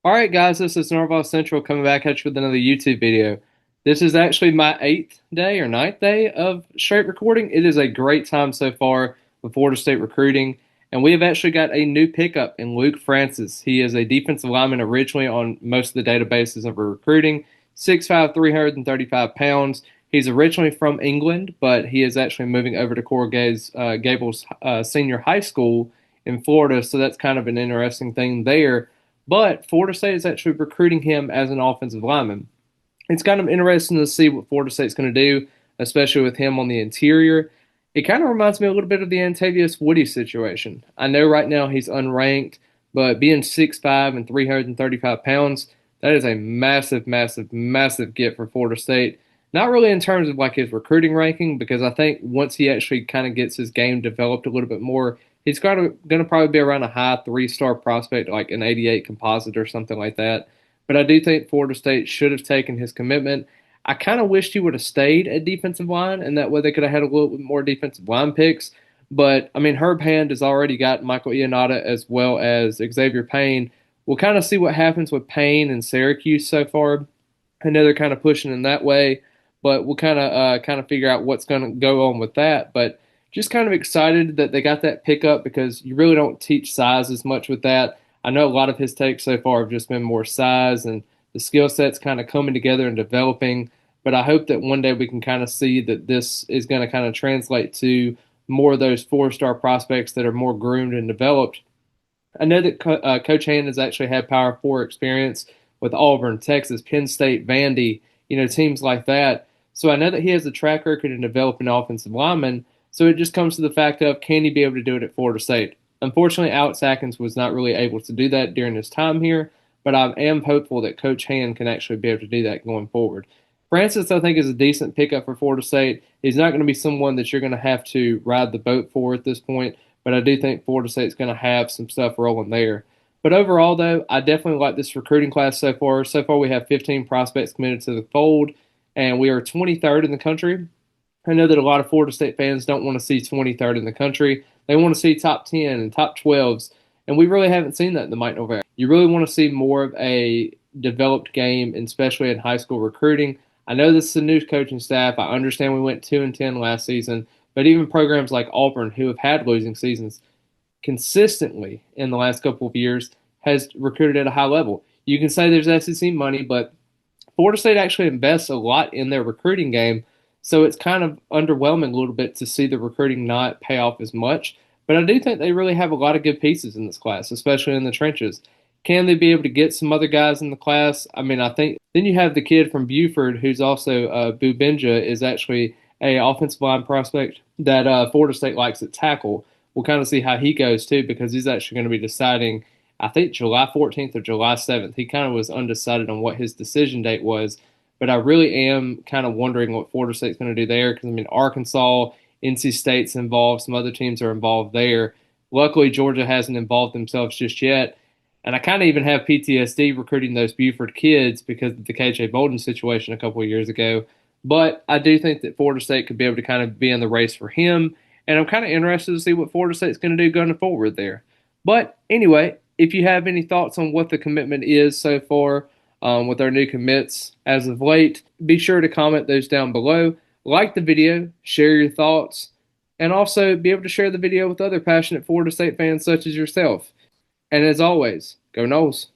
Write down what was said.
Alright guys, this is Norval Central coming back at you with another YouTube video. This is actually my 8th day or ninth day of straight recording. It is a great time so far with Florida State recruiting, and we have actually got a new pickup in Luke Francis. He is a defensive lineman originally on most of the databases of recruiting, 6'5", 335 pounds. He's originally from England, but he is actually moving over to Gables Senior High School in Florida, so that's kind of an interesting thing there. But Florida State is actually recruiting him as an offensive lineman. It's kind of interesting to see what Florida State's going to do, especially with him on the interior. It kind of reminds me a little bit of the Antavius Woody situation. I know right now he's unranked, but being 6'5" and 335 pounds, that is a massive, massive, massive get for Florida State. Not really in terms of like his recruiting ranking, because I think once he actually kind of gets his game developed a little bit more, he's going to probably be around a high three-star prospect, like an 88 composite or something like that. But I do think Florida State should have taken his commitment. I kind of wished he would have stayed at defensive line, and that way they could have had a little bit more defensive line picks. But, I mean, Herb Hand has already got Michael Ionata as well as Xavier Payne. We'll kind of see what happens with Payne and Syracuse so far. I know they're kind of pushing in that way, but we'll kind of figure out what's going to go on with that. But just kind of excited that they got that pickup because you really don't teach size as much with that. I know a lot of his takes so far have just been more size and the skill sets kind of coming together and developing. But I hope that one day we can kind of see that this is going to kind of translate to more of those four-star prospects that are more groomed and developed. I know that Coach Hand has actually had Power Four experience with Auburn, Texas, Penn State, Vandy, teams like that. So I know that he has a track record in developing offensive linemen. So it just comes to the fact of, can he be able to do it at Florida State? Unfortunately, Alex Atkins was not really able to do that during his time here, but I am hopeful that Coach Hand can actually be able to do that going forward. Francis, I think, is a decent pickup for Florida State. He's not going to be someone that you're going to have to ride the boat for at this point, but I do think Florida State's going to have some stuff rolling there. But overall, though, I definitely like this recruiting class so far. So far, we have 15 prospects committed to the fold, and we are 23rd in the country. I know that a lot of Florida State fans don't want to see 23rd in the country. They want to see top 10 and top 12s, and we really haven't seen that in the Mike Norvell. You really want to see more of a developed game, especially in high school recruiting. I know this is a new coaching staff. I understand we went 2-10 last season, but even programs like Auburn, who have had losing seasons consistently in the last couple of years, has recruited at a high level. You can say there's SEC money, but Florida State actually invests a lot in their recruiting game, so it's kind of underwhelming a little bit to see the recruiting not pay off as much. But I do think they really have a lot of good pieces in this class, especially in the trenches. Can they be able to get some other guys in the class? I mean, I think then you have the kid from Buford, who's also Bubenja, is actually a offensive line prospect that Florida State likes at tackle. We'll kind of see how he goes too, because he's actually going to be deciding, I think, July 14th or July 7th. He kind of was undecided on what his decision date was, but I really am kind of wondering what Florida State's going to do there, because, I mean, Arkansas, NC State's involved, some other teams are involved there. Luckily, Georgia hasn't involved themselves just yet. And I kind of even have PTSD recruiting those Buford kids because of the KJ Bolden situation a couple of years ago. But I do think that Florida State could be able to kind of be in the race for him. And I'm kind of interested to see what Florida State's going to do going forward there. But anyway, if you have any thoughts on what the commitment is so far with our new commits as of late, be sure to comment those down below. Like the video, share your thoughts, and also be able to share the video with other passionate Florida State fans such as yourself. And as always, go Noles.